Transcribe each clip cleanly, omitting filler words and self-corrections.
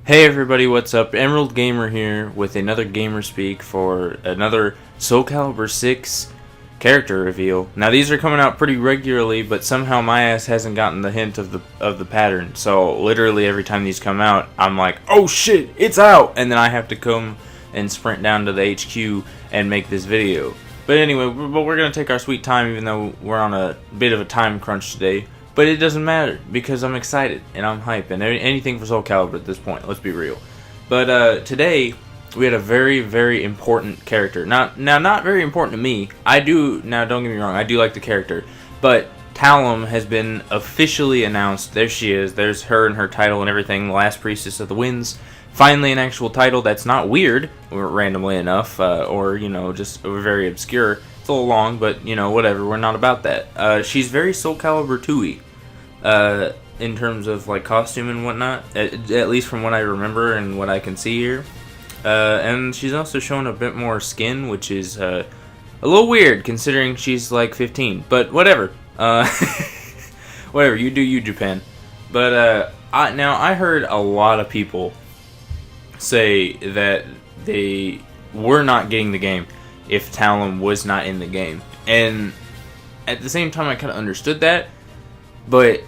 Hey everybody, what's up? Emerald Gamer here with another Gamer Speak for another Soulcalibur 6 character reveal. Now these are coming out pretty regularly, but somehow my ass hasn't gotten the hint of the pattern. So literally every time these come out, I'm like, oh shit, it's out! And then I have to come and sprint down to the HQ and make this video. But anyway, we're going to take our sweet time even though we're on a bit of a time crunch today. But it doesn't matter, because I'm excited, and I'm hyped, and anything for Soulcalibur at this point, let's be real. But today, we had a very, very important character. Not very important to me. Now don't get me wrong, I do like the character. But Talim has been officially announced. There she is, there's her and her title and everything, the last priestess of the winds. Finally an actual title that's not weird, randomly enough, or, you know, just very obscure. It's a little long, but, you know, whatever, we're not about that. She's very Soulcalibur 2-y. In terms of like costume and whatnot, at least from what I remember and what I can see here. And she's also shown a bit more skin, which is a little weird considering she's like 15. But whatever. Whatever, you do you, Japan. But now I heard a lot of people say that they were not getting the game if Talim was not in the game. And at the same time I kind of understood that, but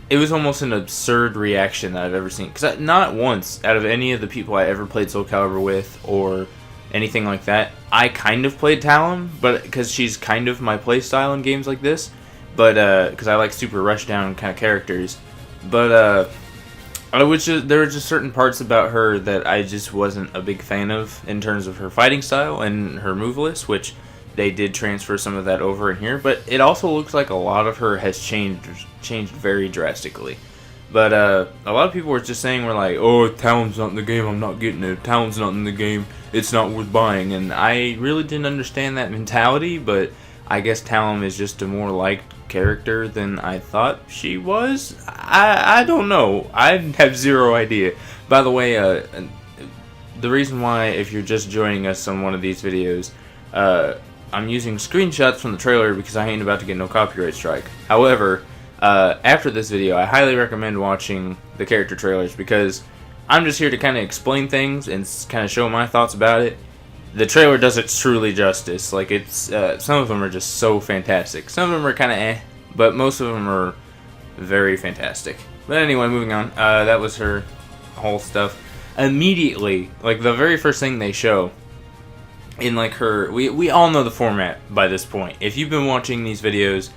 it was almost an absurd reaction that I've ever seen. Because not once, out of any of the people I ever played Soulcalibur with, or anything like that, I kind of played Talim, but because she's kind of my playstyle in games like this. But, because I like super rushdown kind of characters. But, there were just certain parts about her that I just wasn't a big fan of, in terms of her fighting style and her move list, which they did transfer some of that over in here, but it also looks like a lot of her has changed very drastically. But a lot of people were just saying, we're like, oh, Talim's not in the game, I'm not getting it. Talim's not in the game, it's not worth buying. And I really didn't understand that mentality, but I guess Talim is just a more liked character than I thought she was. I don't know. I have zero idea. By the way, the reason why, if you're just joining us on one of these videos, I'm using screenshots from the trailer because I ain't about to get no copyright strike. However, after this video, I highly recommend watching the character trailers because I'm just here to kind of explain things and kind of show my thoughts about it. The trailer does it truly justice. Like, it's some of them are just so fantastic. Some of them are kind of eh, but most of them are very fantastic. But anyway, moving on. That was her whole stuff. Immediately, like the very first thing they show, in like her, we all know the format by this point. If you've been watching these videos,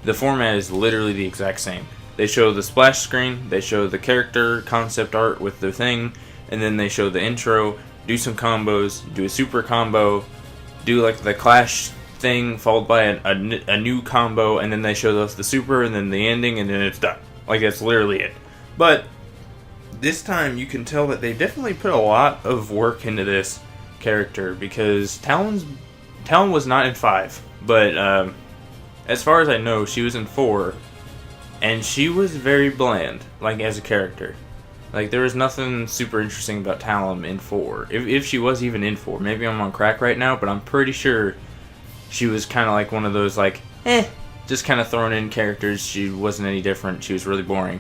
the format is literally the exact same. They show the splash screen, they show the character concept art with the thing, and then they show the intro, do some combos, do a super combo, do like the clash thing followed by a new combo, and then they show us the super and then the ending, and then it's done. Like, that's literally it. But this time you can tell that they definitely put a lot of work into this character, because Talim was not in 5, but as far as I know, she was in 4, and she was very bland, like, as a character. Like, there was nothing super interesting about Talim in 4, if she was even in 4. Maybe I'm on crack right now, but I'm pretty sure she was kind of like one of those, like, just kind of thrown in characters. She wasn't any different, she was really boring.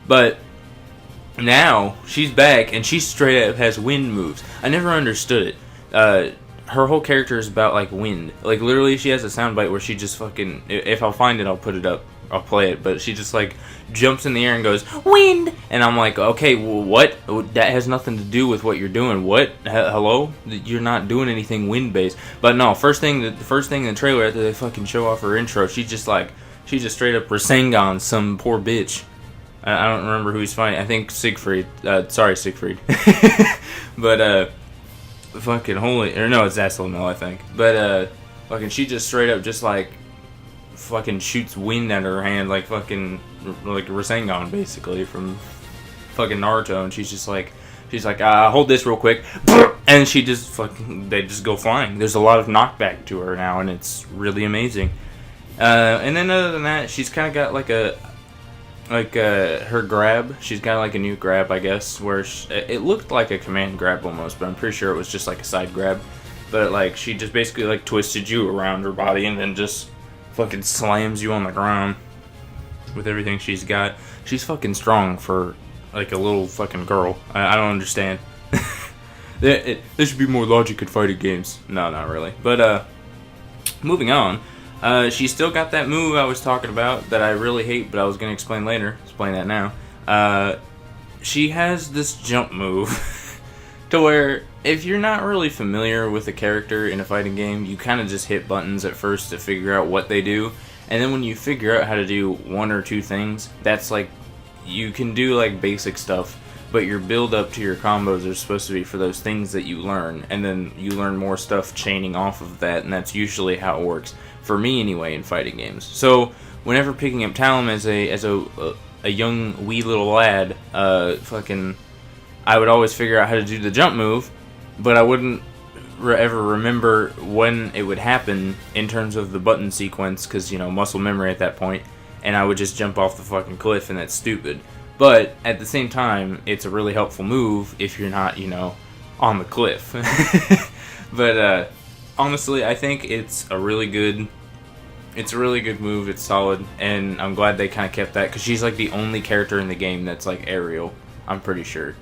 But now, she's back, and she straight up has wind moves. I never understood it. Her whole character is about, like, wind. Like, literally, she has a soundbite where she just fucking, if I'll find it, I'll put it up. I'll play it. But she just, like, jumps in the air and goes, wind! And I'm like, okay, well, what? That has nothing to do with what you're doing. What? Hello? You're not doing anything wind-based. But no, the first thing in the trailer, after they fucking show off her intro, she just straight up Rasengan some poor bitch. I don't remember who he's fighting. I think Siegfried. Sorry, Siegfried. But, fucking holy, or no, it's Zaslamel, I think. But fucking, she just straight up just like fucking shoots wind out of her hand, like fucking like Rasengan basically from fucking Naruto, and she's like hold this real quick, and she just fucking, they just go flying. There's a lot of knockback to her now, and it's really amazing. And then other than that, she's kind of got like her grab. She's got like a new grab, I guess, where it looked like a command grab almost, but I'm pretty sure it was just like a side grab. But like, she just basically like twisted you around her body and then just fucking slams you on the ground with everything she's got. She's fucking strong for like a little fucking girl. I don't understand. There should be more logic in fighting games. No, not really. But moving on. She's still got that move I was talking about that I really hate, but I was gonna explain later. Explain that now. She has this jump move to where if you're not really familiar with a character in a fighting game, you kind of just hit buttons at first to figure out what they do, and then when you figure out how to do one or two things, that's like, you can do like basic stuff, but your build up to your combos are supposed to be for those things that you learn, and then you learn more stuff chaining off of that, and that's usually how it works for me anyway in fighting games. So whenever picking up Talim as a young wee little lad, I would always figure out how to do the jump move, but I wouldn't ever remember when it would happen in terms of the button sequence, because, you know, muscle memory at that point, and I would just jump off the fucking cliff, and that's stupid. But at the same time, it's a really helpful move if you're not, you know, on the cliff. But honestly, I think it's a really good move. It's solid, and I'm glad they kind of kept that, because she's like the only character in the game that's like aerial, I'm pretty sure.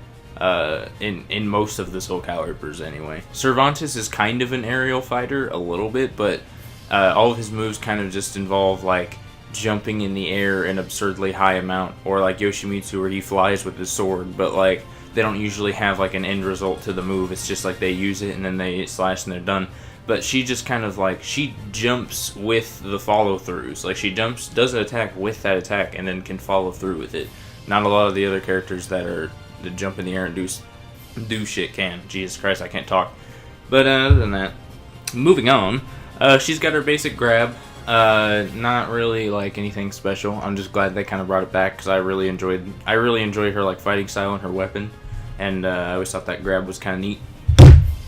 In most of the Soulcaliburs anyway. Cervantes is kind of an aerial fighter, a little bit, but all of his moves kind of just involve like jumping in the air an absurdly high amount, or like Yoshimitsu where he flies with his sword, but like they don't usually have like an end result to the move. It's just like they use it and then they slash and they're done. But she just kind of like, she jumps with the follow-throughs. Like she does an attack with that attack and then can follow through with it. Not a lot of the other characters that jump in the air and do shit can. Jesus Christ, I can't talk. But other than that, moving on, she's got her basic grab. Not really like anything special. I'm just glad they kind of brought it back, because I really enjoy her like fighting style and her weapon, and I always thought that grab was kind of neat.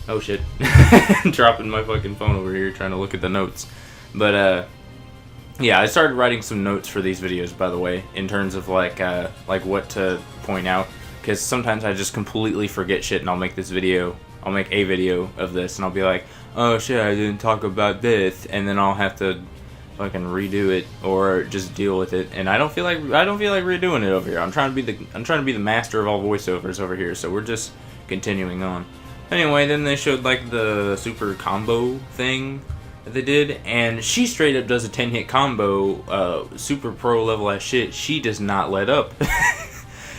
Oh shit, dropping my fucking phone over here trying to look at the notes. But yeah, I started writing some notes for these videos, by the way, in terms of like what to point out, because sometimes I just completely forget shit, and I'll make a video of this, and I'll be like, oh shit, I didn't talk about this, and then I'll have to fucking redo it or just deal with it, and I don't feel like redoing it over here. I'm trying to be the master of all voiceovers over here, so we're just continuing on. Anyway, then they showed like the super combo thing that they did, and she straight up does a 10-hit combo, super pro level ass shit. She does not let up.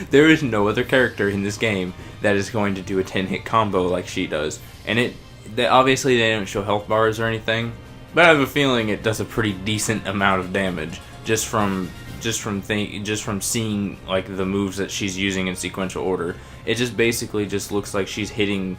There is no other character in this game that is going to do a 10-hit combo like she does, and obviously they don't show health bars or anything, but I have a feeling it does a pretty decent amount of damage just from seeing like the moves that she's using in sequential order. It just basically just looks like she's hitting.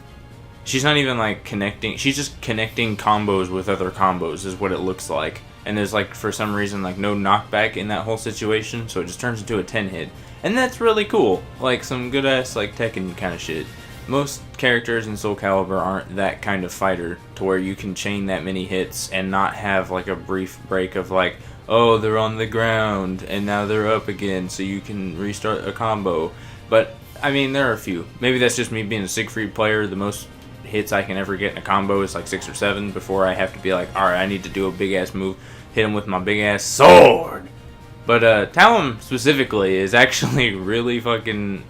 She's not even like connecting. She's just connecting combos with other combos is what it looks like. And there's like, for some reason, like no knockback in that whole situation, so it just turns into a 10-hit. And that's really cool. Like some good ass like Tekken kind of shit. Most characters in Soulcalibur aren't that kind of fighter to where you can chain that many hits and not have like a brief break of like, oh, they're on the ground and now they're up again, so you can restart a combo. But I mean, there are a few. Maybe that's just me being a Siegfried player. The most hits I can ever get in a combo is like 6 or 7 before I have to be like, alright, I need to do a big ass move, hit him with my big ass sword. But Talim specifically is actually really fucking,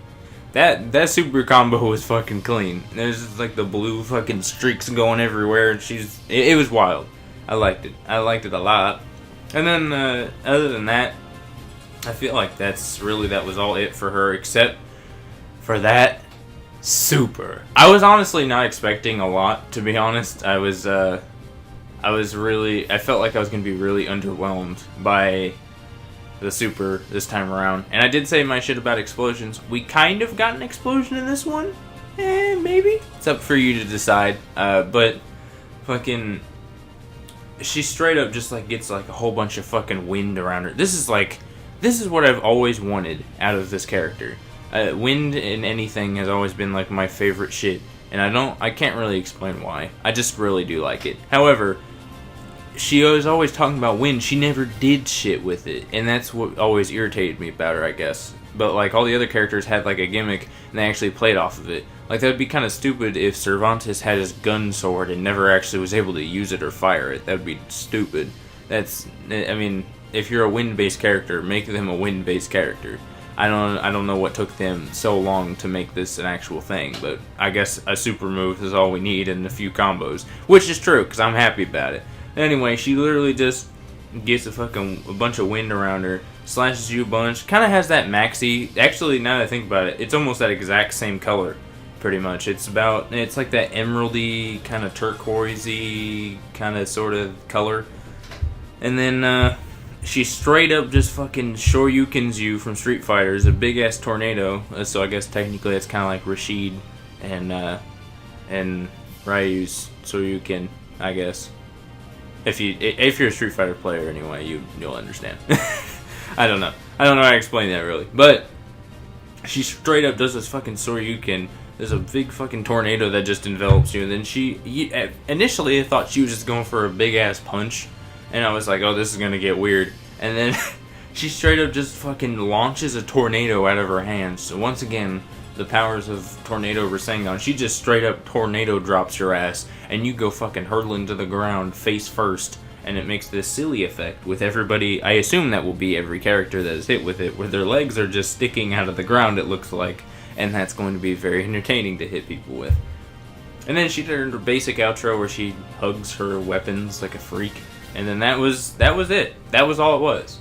that super combo was fucking clean. There's just like the blue fucking streaks going everywhere, and it was wild. I liked it a lot. And then other than that, I feel like that was all it for her, except for that super. I was honestly not expecting a lot, to be honest. I felt like I was gonna be really underwhelmed by the super this time around. And I did say my shit about explosions. We kind of got an explosion in this one. Maybe. It's up for you to decide. But fucking, she straight up just like gets like a whole bunch of fucking wind around her. This is what I've always wanted out of this character. Wind in anything has always been like my favorite shit, and I can't really explain why. I just really do like it. However, she was always talking about wind. She never did shit with it, and that's what always irritated me about her, I guess. But like all the other characters had like a gimmick, and they actually played off of it. Like that would be kind of stupid if Cervantes had his gun sword and never actually was able to use it or fire it. That would be stupid. I mean, if you're a wind-based character, make them a wind-based character. I don't know what took them so long to make this an actual thing, but I guess a super move is all we need and a few combos, which is true because I'm happy about it. Anyway, she literally just gets a bunch of wind around her, slashes you a bunch, kind of has that maxi. Actually, now that I think about it, it's almost that exact same color, pretty much. It's like that emeraldy kind of turquoisey kind of sort of color, and then she straight up just fucking Shoryukens you from Street Fighter. It's a big ass tornado. So I guess technically it's kind of like Rashid and Ryu's Shoryuken, I guess. If you're a Street Fighter player anyway, you'll understand. I don't know how to explain that really, but she straight up does this fucking Shoryuken. There's a big fucking tornado that just envelops you, and then initially I thought she was just going for a big ass punch. And I was like, oh, this is going to get weird. And then she straight up just fucking launches a tornado out of her hands. So once again, the powers of Tornado Rasengan. She just straight up tornado drops your ass. And you go fucking hurtling to the ground face first. And it makes this silly effect with everybody. I assume that will be every character that is hit with it. Where their legs are just sticking out of the ground, it looks like. And that's going to be very entertaining to hit people with. And then she did her basic outro where she hugs her weapons like a freak. And then that was it. That was all it was.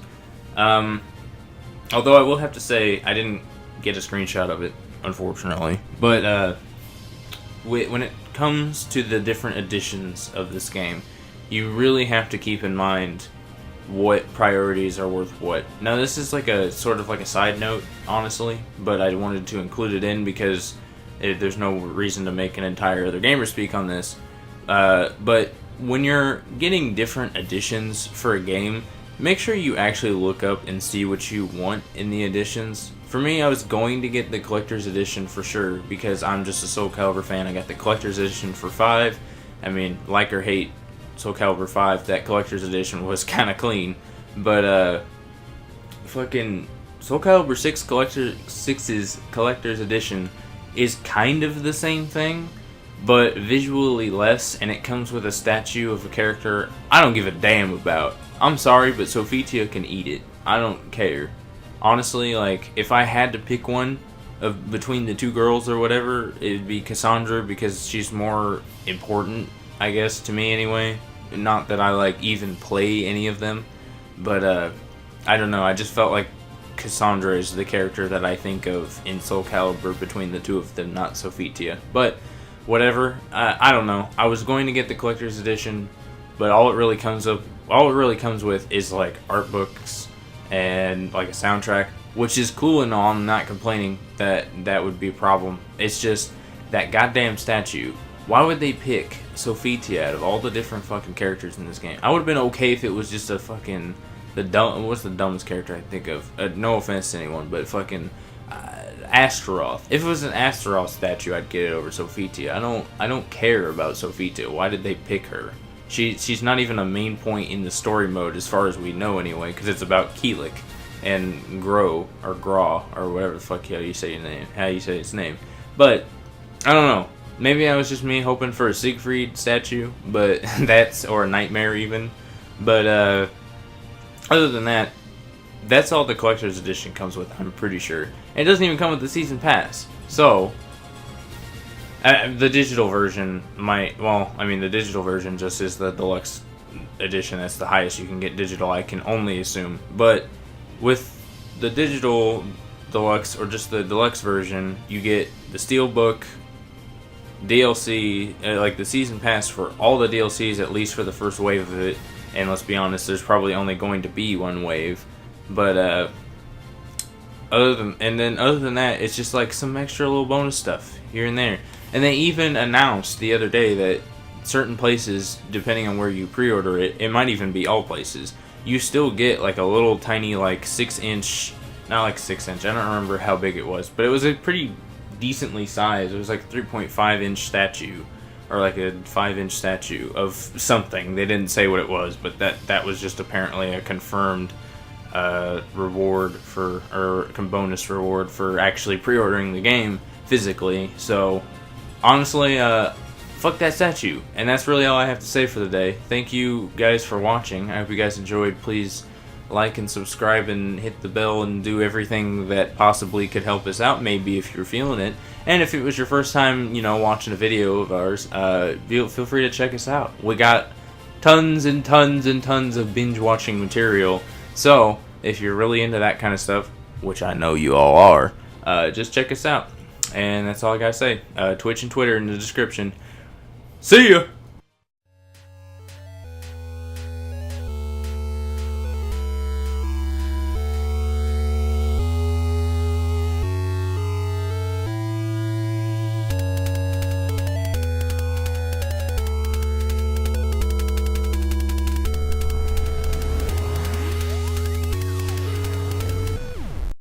Although I will have to say, I didn't get a screenshot of it, unfortunately. But when it comes to the different editions of this game, you really have to keep in mind what priorities are worth what. Now, this is like a sort of like a side note, honestly, but I wanted to include it in because there's no reason to make an entire other gamer speak on this. But when you're getting different editions for a game, make sure you actually look up and see what you want in the editions. For me, I was going to get the collector's edition for sure because I'm just a Soulcalibur fan. I got the collector's edition for 5. I mean, like or hate Soulcalibur 5, that collector's edition was kind of clean. But fucking Soulcalibur 6's collector's edition is kind of the same thing, but visually less, and it comes with a statue of a character I don't give a damn about. I'm sorry, but Sophitia can eat it. I don't care. Honestly, like, if I had to pick one between the two girls or whatever, it'd be Cassandra because she's more important, I guess, to me anyway. Not that I, like, even play any of them, but, I don't know, I just felt like Cassandra is the character that I think of in Soulcalibur between the two of them, not Sophitia. But whatever, I don't know. I was going to get the collector's edition, but all it really comes with is like art books and like a soundtrack, which is cool and all. I'm not complaining that would be a problem. It's just that goddamn statue. Why would they pick Sophitia out of all the different fucking characters in this game? I would have been okay if it was just a fucking what's the dumbest character I can think of? No offense to anyone, but fucking Astaroth. If it was an Astaroth statue, I'd get it over Sophitia. I don't care about Sophitia. Why did they pick her? She's not even a main point in the story mode as far as we know anyway, because it's about Keelik and Grow or Graw or whatever the fuck how you say its name. But I don't know. Maybe I was just me hoping for a Siegfried statue, but or a Nightmare even. But other than that, that's all the collector's edition comes with, I'm pretty sure. And it doesn't even come with the season pass. So, the digital version the digital version just is the deluxe edition. That's the highest you can get digital, I can only assume. But with the digital deluxe, or just the deluxe version, you get the Steelbook, DLC, like the season pass for all the DLCs, at least for the first wave of it. And let's be honest, there's probably only going to be one wave. But other than that, it's just like some extra little bonus stuff here and there. And they even announced the other day that certain places, depending on where you pre-order it, it might even be all places, you still get like a little tiny like 6-inch, not like 6-inch, I don't remember how big it was, but it was a pretty decently sized, it was like a 3.5-inch statue, or like a 5-inch statue of something. They didn't say what it was, but that was just apparently a confirmed reward bonus reward for actually pre-ordering the game physically. So honestly, fuck that statue. And that's really all I have to say for the day. Thank you guys for watching. I hope you guys enjoyed. Please like and subscribe and hit the bell and do everything that possibly could help us out, maybe, if you're feeling it. And if it was your first time, watching a video of ours, feel free to check us out. We got tons and tons and tons of binge watching material. So if you're really into that kind of stuff, which I know you all are, just check us out. And that's all I gotta say. Twitch and Twitter in the description. See ya!